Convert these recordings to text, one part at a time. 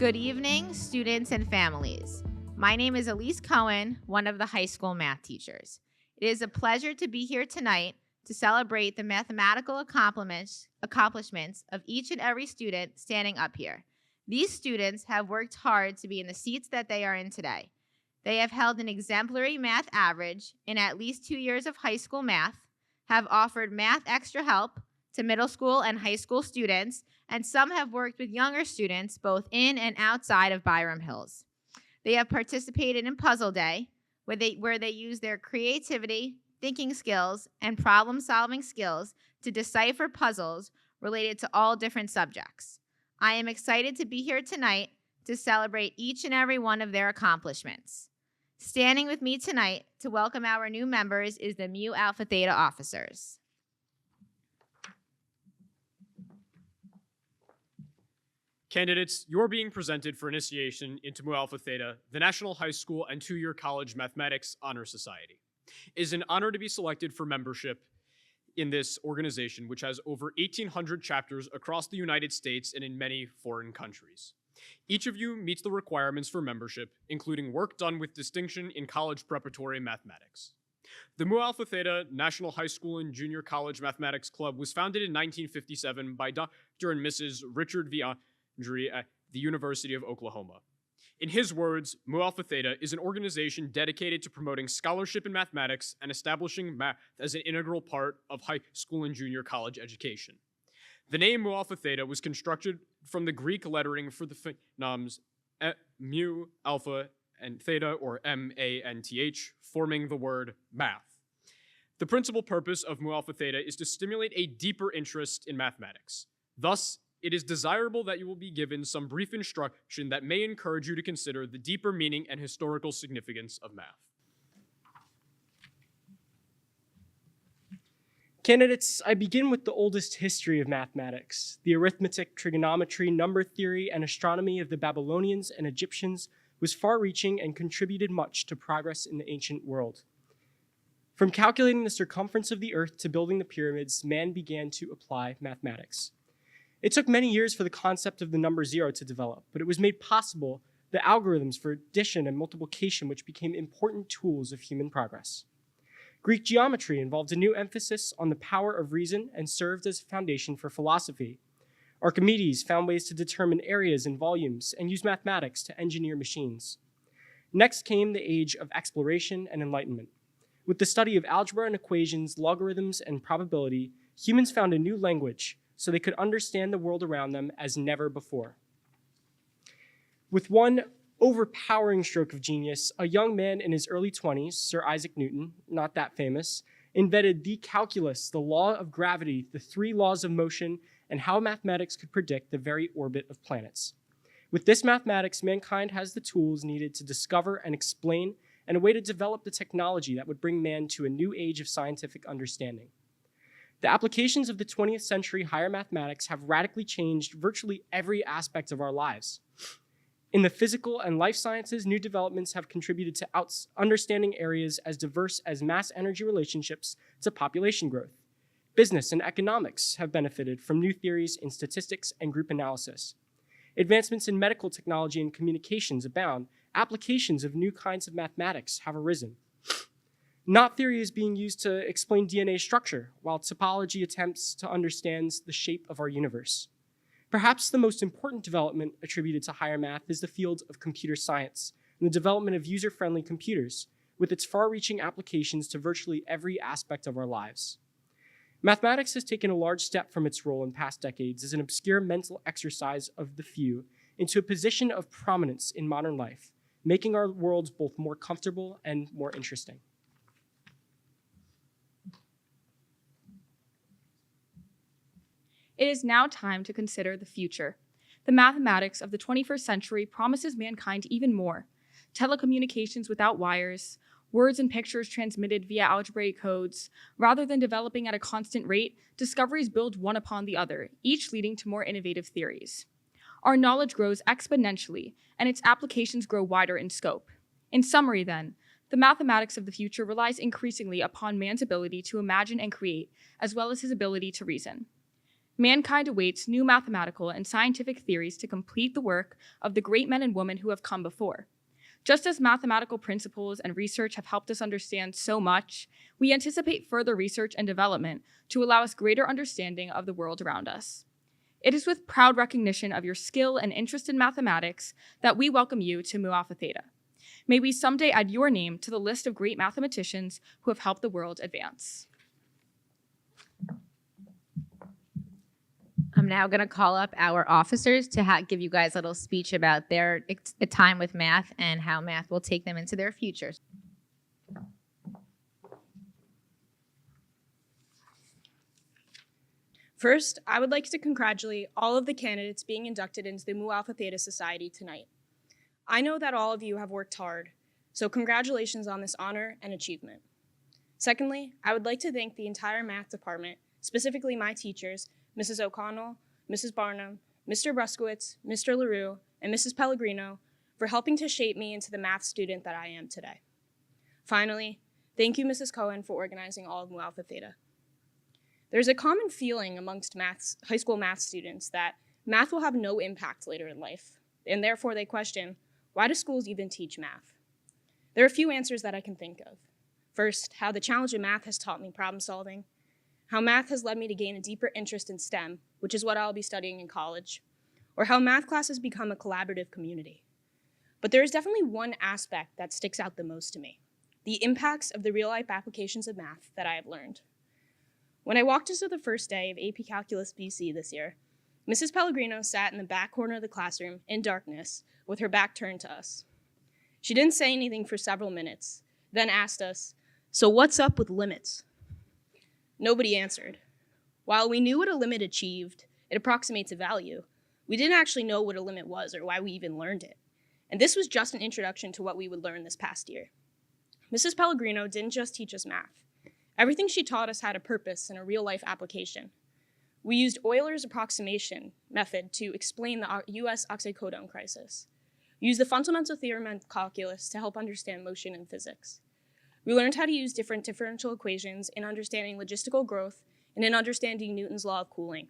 Good evening, students and families. My name is Elise Cohen, one of the high school math teachers. It is a pleasure to be here tonight to celebrate the mathematical accomplishments of each and every student standing up here. These students have worked hard to be in the seats that they are in today. They have held an exemplary math average in at least 2 years of high school math, have offered math extra help to middle school and high school students, and some have worked with younger students both in and outside of Byram Hills. They have participated in Puzzle Day, where they use their creativity, thinking skills, and problem-solving skills to decipher puzzles related to all different subjects. I am excited to be here tonight to celebrate each and every one of their accomplishments. Standing with me tonight to welcome our new members is the Mu Alpha Theta officers. Candidates, you're being presented for initiation into Mu Alpha Theta, the National High School and 2-year College Mathematics Honor Society. It is an honor to be selected for membership in this organization, which has over 1,800 chapters across the United States and in many foreign countries. Each of you meets the requirements for membership, including work done with distinction in college preparatory mathematics. The Mu Alpha Theta National High School and Junior College Mathematics Club was founded in 1957 by Dr. and Mrs. Richard V. at the University of Oklahoma. In his words, Mu Alpha Theta is an organization dedicated to promoting scholarship in mathematics and establishing math as an integral part of high school and junior college education. The name Mu Alpha Theta was constructed from the Greek lettering for the phenoms mu, alpha, and theta, or M-A-N-T-H, forming the word math. The principal purpose of Mu Alpha Theta is to stimulate a deeper interest in mathematics. Thus, it is desirable that you will be given some brief instruction that may encourage you to consider the deeper meaning and historical significance of math. Candidates, I begin with the oldest history of mathematics. The arithmetic, trigonometry, number theory, and astronomy of the Babylonians and Egyptians was far-reaching and contributed much to progress in the ancient world. From calculating the circumference of the earth to building the pyramids, man began to apply mathematics. It took many years for the concept of the number 0 to develop, but it was made possible the algorithms for addition and multiplication, which became important tools of human progress. Greek geometry involved a new emphasis on the power of reason and served as a foundation for philosophy. Archimedes found ways to determine areas and volumes and used mathematics to engineer machines. Next came the age of exploration and enlightenment. With the study of algebra and equations, logarithms, and probability, humans found a new language so they could understand the world around them as never before. With one overpowering stroke of genius, a young man in his early 20s, Sir Isaac Newton, not that famous, invented the calculus, the law of gravity, the 3 laws of motion, and how mathematics could predict the very orbit of planets. With this mathematics, mankind has the tools needed to discover and explain, and a way to develop the technology that would bring man to a new age of scientific understanding. The applications of the 20th century higher mathematics have radically changed virtually every aspect of our lives. In the physical and life sciences, new developments have contributed to understanding areas as diverse as mass-energy relationships to population growth. Business and economics have benefited from new theories in statistics and group analysis. Advancements in medical technology and communications abound. Applications of new kinds of mathematics have arisen. Knot theory is being used to explain DNA structure, while topology attempts to understand the shape of our universe. Perhaps the most important development attributed to higher math is the field of computer science and the development of user-friendly computers, with its far-reaching applications to virtually every aspect of our lives. Mathematics has taken a large step from its role in past decades as an obscure mental exercise of the few into a position of prominence in modern life, making our worlds both more comfortable and more interesting. It is now time to consider the future. The mathematics of the 21st century promises mankind even more. Telecommunications without wires, words and pictures transmitted via algebraic codes. Rather than developing at a constant rate, discoveries build one upon the other, each leading to more innovative theories. Our knowledge grows exponentially, and its applications grow wider in scope. In summary, then, the mathematics of the future relies increasingly upon man's ability to imagine and create, as well as his ability to reason. Mankind awaits new mathematical and scientific theories to complete the work of the great men and women who have come before. Just as mathematical principles and research have helped us understand so much, we anticipate further research and development to allow us greater understanding of the world around us. It is with proud recognition of your skill and interest in mathematics that we welcome you to Mu Alpha Theta. May we someday add your name to the list of great mathematicians who have helped the world advance. I'm now going to call up our officers to give you guys a little speech about their time with math and how math will take them into their futures. First, I would like to congratulate all of the candidates being inducted into the Mu Alpha Theta Society tonight. I know that all of you have worked hard, so congratulations on this honor and achievement. Secondly, I would like to thank the entire math department, specifically my teachers, Mrs. O'Connell, Mrs. Barnum, Mr. Bruskowitz, Mr. LaRue, and Mrs. Pellegrino for helping to shape me into the math student that I am today. Finally, thank you, Mrs. Cohen, for organizing all of Mu Alpha Theta. There's a common feeling amongst high school math students that math will have no impact later in life, and therefore they question, why do schools even teach math? There are a few answers that I can think of. First, how the challenge of math has taught me problem solving, how math has led me to gain a deeper interest in STEM, which is what I'll be studying in college, or how math classes become a collaborative community. But there is definitely one aspect that sticks out the most to me, the impacts of the real-life applications of math that I have learned. When I walked into the first day of AP Calculus BC this year, Mrs. Pellegrino sat in the back corner of the classroom in darkness with her back turned to us. She didn't say anything for several minutes, then asked us, "So what's up with limits?" Nobody answered. While we knew what a limit achieved, it approximates a value, we didn't actually know what a limit was or why we even learned it. And this was just an introduction to what we would learn this past year. Mrs. Pellegrino didn't just teach us math. Everything she taught us had a purpose and a real-life application. We used Euler's approximation method to explain the US oxycodone crisis. We used the fundamental theorem of calculus to help understand motion in physics. We learned how to use different differential equations in understanding logistical growth and in understanding Newton's law of cooling.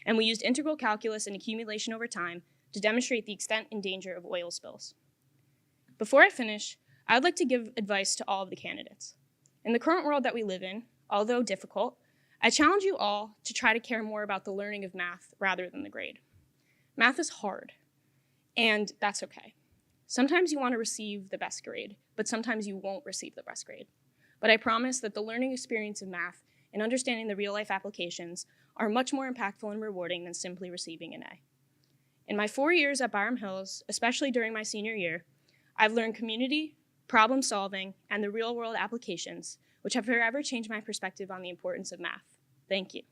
And we used integral calculus and accumulation over time to demonstrate the extent and danger of oil spills. Before I finish, I would like to give advice to all of the candidates. In the current world that we live in, although difficult, I challenge you all to try to care more about the learning of math rather than the grade. Math is hard, and that's okay. Sometimes you want to receive the best grade, but sometimes you won't receive the best grade. But I promise that the learning experience of math and understanding the real-life applications are much more impactful and rewarding than simply receiving an A. In my 4 years at Byram Hills, especially during my senior year, I've learned community, problem solving, and the real-world applications, which have forever changed my perspective on the importance of math. Thank you.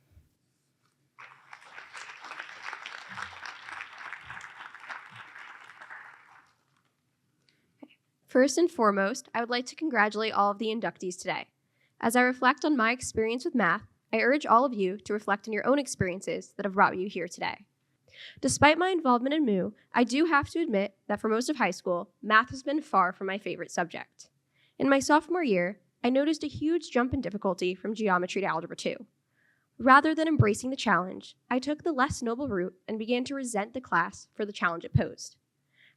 First and foremost, I would like to congratulate all of the inductees today. As I reflect on my experience with math, I urge all of you to reflect on your own experiences that have brought you here today. Despite my involvement in MU, I do have to admit that for most of high school, math has been far from my favorite subject. In my sophomore year, I noticed a huge jump in difficulty from geometry to algebra 2. Rather than embracing the challenge, I took the less noble route and began to resent the class for the challenge it posed.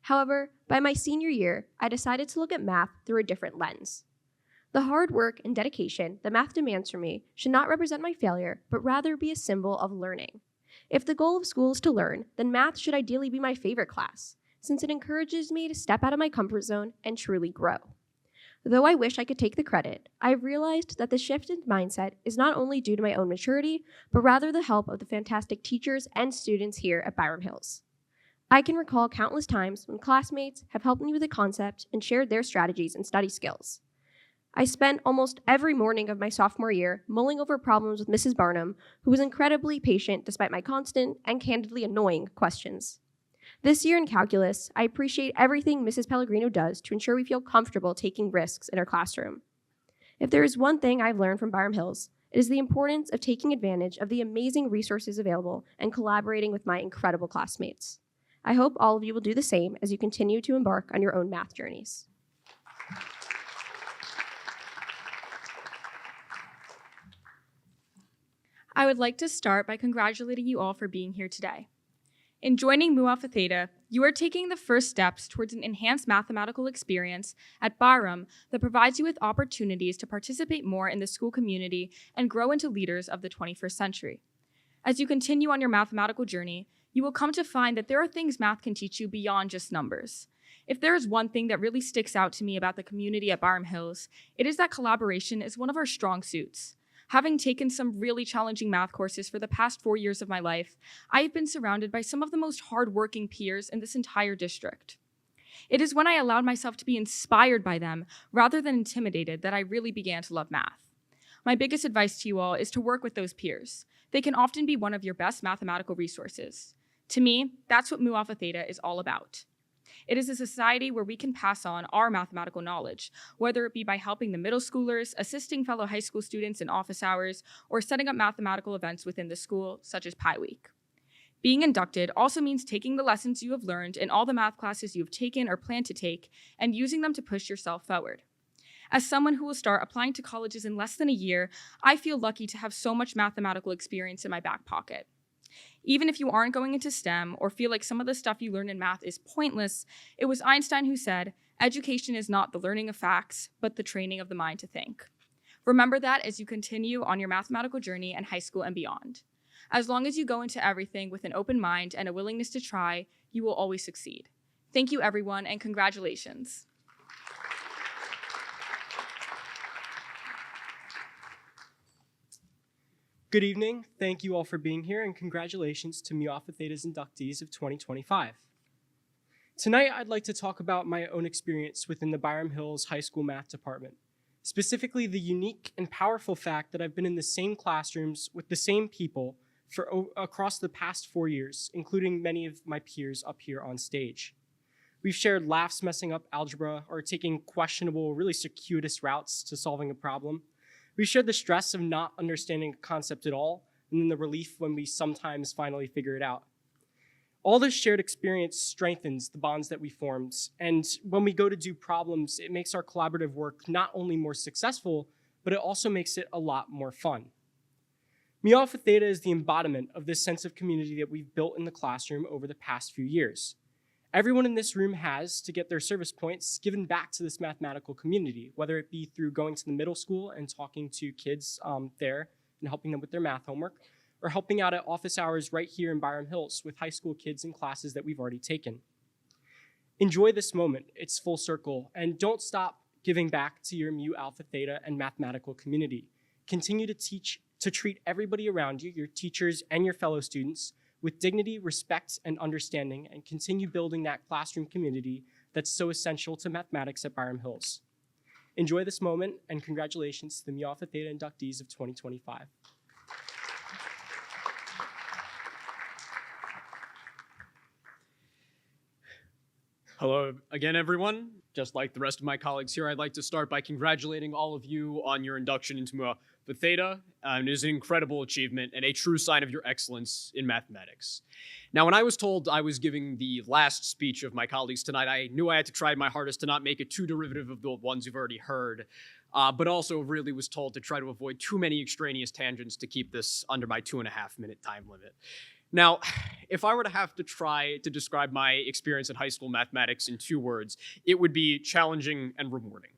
However, by my senior year, I decided to look at math through a different lens. The hard work and dedication that math demands from me should not represent my failure, but rather be a symbol of learning. If the goal of school is to learn, then math should ideally be my favorite class, since it encourages me to step out of my comfort zone and truly grow. Though I wish I could take the credit, I've realized that the shift in mindset is not only due to my own maturity, but rather the help of the fantastic teachers and students here at Byram Hills. I can recall countless times when classmates have helped me with a concept and shared their strategies and study skills. I spent almost every morning of my sophomore year mulling over problems with Mrs. Barnum, who was incredibly patient despite my constant and candidly annoying questions. This year in calculus, I appreciate everything Mrs. Pellegrino does to ensure we feel comfortable taking risks in our classroom. If there is one thing I've learned from Byram Hills, it is the importance of taking advantage of the amazing resources available and collaborating with my incredible classmates. I hope all of you will do the same as you continue to embark on your own math journeys. I would like to start by congratulating you all for being here today. In joining Mu Alpha Theta, you are taking the first steps towards an enhanced mathematical experience at Byram that provides you with opportunities to participate more in the school community and grow into leaders of the 21st century. As you continue on your mathematical journey, you will come to find that there are things math can teach you beyond just numbers. If there is one thing that really sticks out to me about the community at Byram Hills, it is that collaboration is one of our strong suits. Having taken some really challenging math courses for the past 4 years of my life, I have been surrounded by some of the most hardworking peers in this entire district. It is when I allowed myself to be inspired by them rather than intimidated that I really began to love math. My biggest advice to you all is to work with those peers. They can often be one of your best mathematical resources. To me, that's what Mu Alpha Theta is all about. It is a society where we can pass on our mathematical knowledge, whether it be by helping the middle schoolers, assisting fellow high school students in office hours, or setting up mathematical events within the school, such as Pi Week. Being inducted also means taking the lessons you have learned in all the math classes you have taken or plan to take and using them to push yourself forward. As someone who will start applying to colleges in less than a year, I feel lucky to have so much mathematical experience in my back pocket. Even if you aren't going into STEM or feel like some of the stuff you learn in math is pointless, it was Einstein who said, "Education is not the learning of facts, but the training of the mind to think." Remember that as you continue on your mathematical journey in high school and beyond. As long as you go into everything with an open mind and a willingness to try, you will always succeed. Thank you, everyone, and congratulations. Good evening. Thank you all for being here, and congratulations to Mu Alpha Theta's inductees of 2025. Tonight, I'd like to talk about my own experience within the Byram Hills High School Math Department, specifically the unique and powerful fact that I've been in the same classrooms with the same people for across the past 4 years, including many of my peers up here on stage. We've shared laughs messing up algebra or taking questionable, really circuitous routes to solving a problem. We've shared the stress of not understanding a concept at all, and then the relief when we sometimes finally figure it out. All this shared experience strengthens the bonds that we formed, and when we go to do problems, it makes our collaborative work not only more successful, but it also makes it a lot more fun. Mu Alpha Theta is the embodiment of this sense of community that we've built in the classroom over the past few years. Everyone in this room has, to get their service points, given back to this mathematical community, whether it be through going to the middle school and talking to kids there and helping them with their math homework, or helping out at office hours right here in Byram Hills with high school kids in classes that we've already taken. Enjoy this moment, it's full circle, and don't stop giving back to your Mu Alpha Theta and mathematical community. Continue to treat everybody around you, your teachers and your fellow students, with dignity, respect, and understanding, and continue building that classroom community that's so essential to mathematics at Byram Hills. Enjoy this moment, and congratulations to the Mu Alpha Theta inductees of 2025. Hello again, everyone. Just like the rest of my colleagues here, I'd like to start by congratulating all of you on your induction into Mu Alpha Theta. It is an incredible achievement and a true sign of your excellence in mathematics. Now, when I was told I was giving the last speech of my colleagues tonight, I knew I had to try my hardest to not make it too derivative of the ones you've already heard, but also really was told to try to avoid too many extraneous tangents to keep this under my 2.5-minute time limit. Now, if I were to have to try to describe my experience in high school mathematics in 2 words, it would be challenging and rewarding.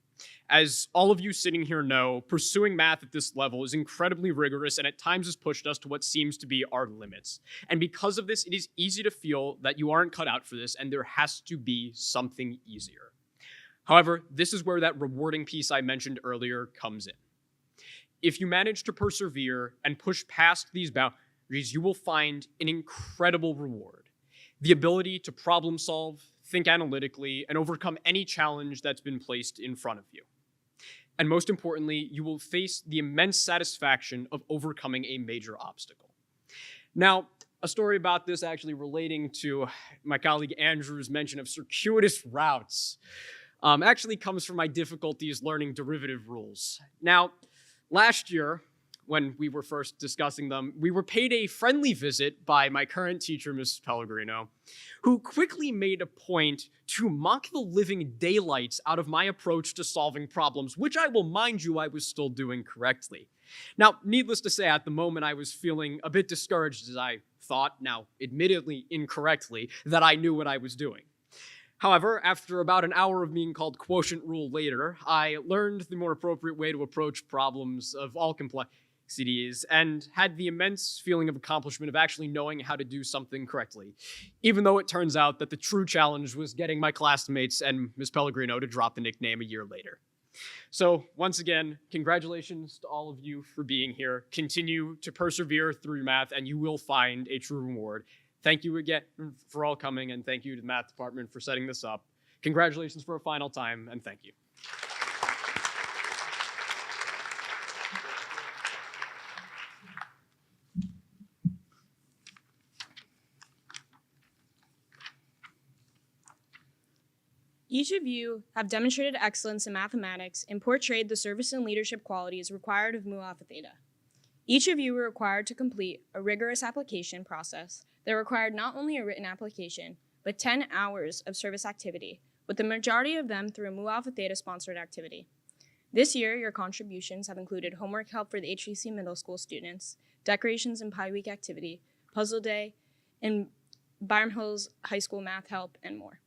As all of you sitting here know, pursuing math at this level is incredibly rigorous and at times has pushed us to what seems to be our limits. And because of this, it is easy to feel that you aren't cut out for this and there has to be something easier. However, this is where that rewarding piece I mentioned earlier comes in. If you manage to persevere and push past these boundaries, you will find an incredible reward. The ability to problem solve, think analytically, and overcome any challenge that's been placed in front of you. And most importantly, you will face the immense satisfaction of overcoming a major obstacle. Now, a story about this actually relating to my colleague Andrew's mention of circuitous routes actually comes from my difficulties learning derivative rules. Now, last year, when we were first discussing them, we were paid a friendly visit by my current teacher, Mrs. Pellegrino, who quickly made a point to mock the living daylights out of my approach to solving problems, which I will mind you I was still doing correctly. Now, needless to say, at the moment I was feeling a bit discouraged as I thought, now admittedly incorrectly, that I knew what I was doing. However, after about an hour of being called quotient rule later, I learned the more appropriate way to approach problems of all complexities and had the immense feeling of accomplishment of actually knowing how to do something correctly, even though it turns out that the true challenge was getting my classmates and Ms. Pellegrino to drop the nickname a year later. So once again, congratulations to all of you for being here. Continue to persevere through math and you will find a true reward. Thank you again for all coming, and thank you to the math department for setting this up. Congratulations for a final time, and thank you. Each of you have demonstrated excellence in mathematics and portrayed the service and leadership qualities required of Mu Alpha Theta. Each of you were required to complete a rigorous application process that required not only a written application, but 10 hours of service activity, with the majority of them through a Mu Alpha Theta sponsored activity. This year, your contributions have included homework help for the HVC middle school students, decorations and Pi Week activity, puzzle day, and Byram Hills High School math help, and more.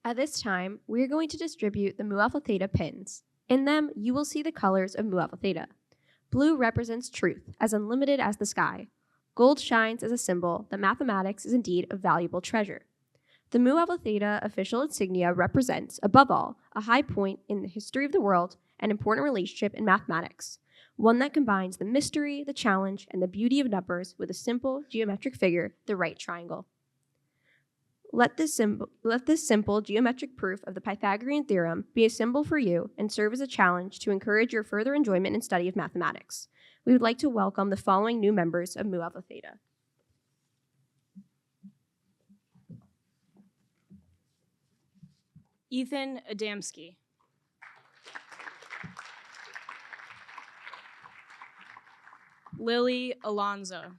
At this time, we are going to distribute the Mu Alpha Theta pins. In them, you will see the colors of Mu Alpha Theta. Blue represents truth, as unlimited as the sky. Gold shines as a symbol that mathematics is indeed a valuable treasure. The Mu Alpha Theta official insignia represents, above all, a high point in the history of the world and important relationship in mathematics, one that combines the mystery, the challenge, and the beauty of numbers with a simple geometric figure, the right triangle. Let this simple geometric proof of the Pythagorean theorem be a symbol for you and serve as a challenge to encourage your further enjoyment and study of mathematics. We would like to welcome the following new members of Mu Alpha Theta. Ethan Adamski. Lily Alonzo.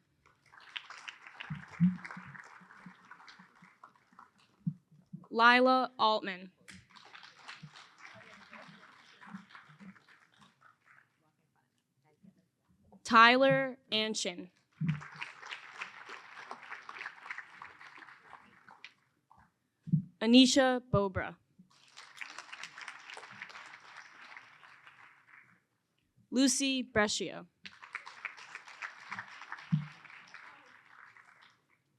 Lila Altman. Tyler Anshin. Anisha Bobra. Lucy Brescio.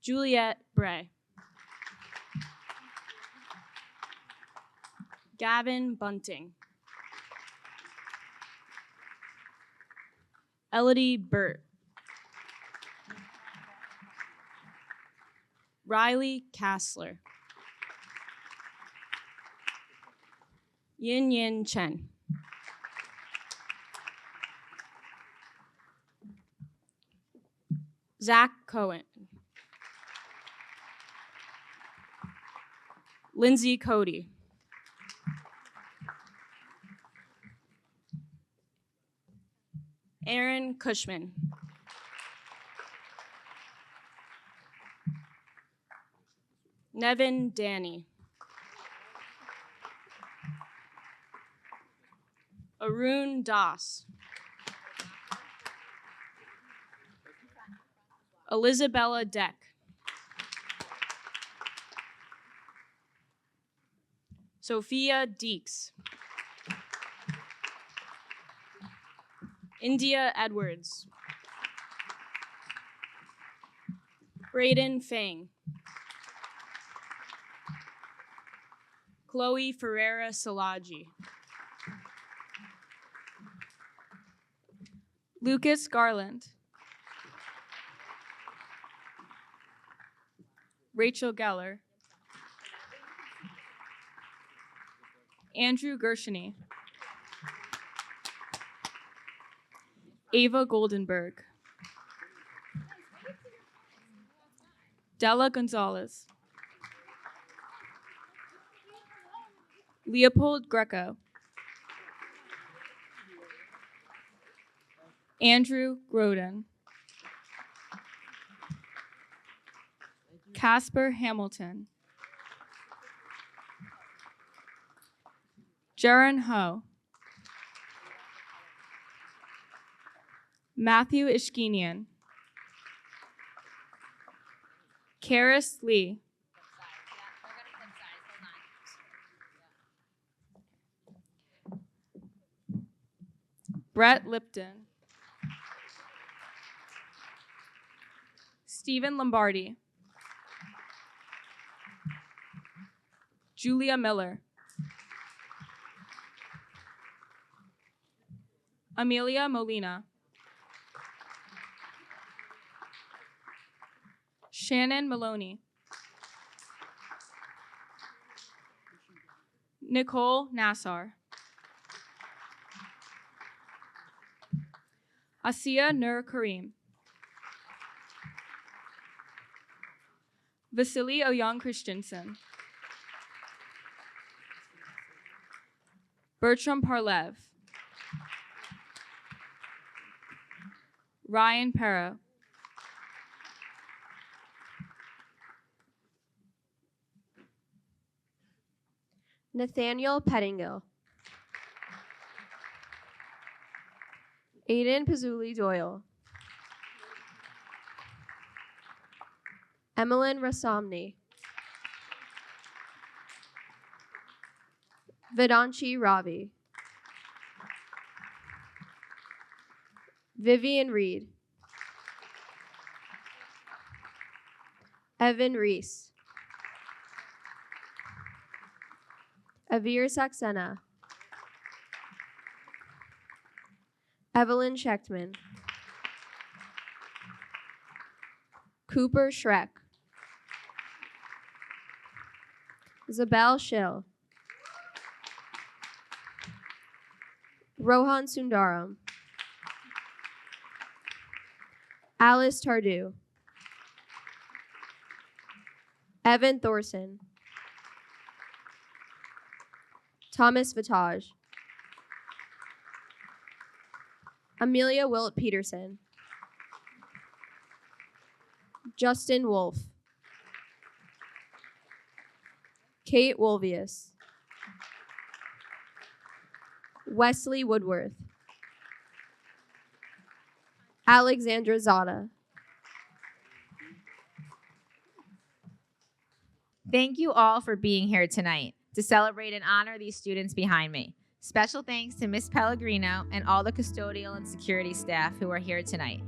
Juliet Bray. Gavin Bunting. Elodie Burt. Riley Kassler. Yin Yin Chen. Zach Cohen. Lindsay Cody. Aaron Cushman. Nevin Danny. Arun Das. Elizabella Deck. Sophia Deeks. India Edwards. Braden Fang. Chloe Ferreira Salaji. Lucas Garland. Rachel Geller. Andrew Gershony. Ava Goldenberg. Della Gonzalez. Leopold Greco. Andrew Groden. Casper Hamilton. Jaron Ho. Matthew Ishkinian. Karis Lee. Brett Lipton. Stephen Lombardi. Julia Miller. Amelia Molina. Shannon Maloney. Nicole Nassar. Asiya Nur Karim. Vasily Oyang Christensen. Bertram Parlev. Ryan Perro. Nathaniel Pettingill. Aiden Pizzuli Doyle. Emmeline Rasamni. Vedanchi Ravi. Vivian Reed. Evan Reese. Avir Saxena. Evelyn Schechtman. Cooper Schreck. Zabel Schill. Rohan Sundaram. Alice Tardu. Evan Thorson. Thomas Vitage. Amelia Wilt Peterson. Justin Wolf. Kate Wolvius. Wesley Woodworth. Alexandra Zada. Thank you all for being here tonight to celebrate and honor these students behind me. Special thanks to Ms. Pellegrino and all the custodial and security staff who are here tonight.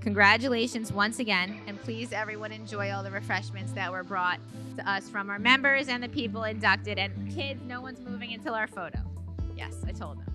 Congratulations once again, and please everyone enjoy all the refreshments that were brought to us from our members and the people inducted. And kids, no one's moving until our photo. Yes, I told them.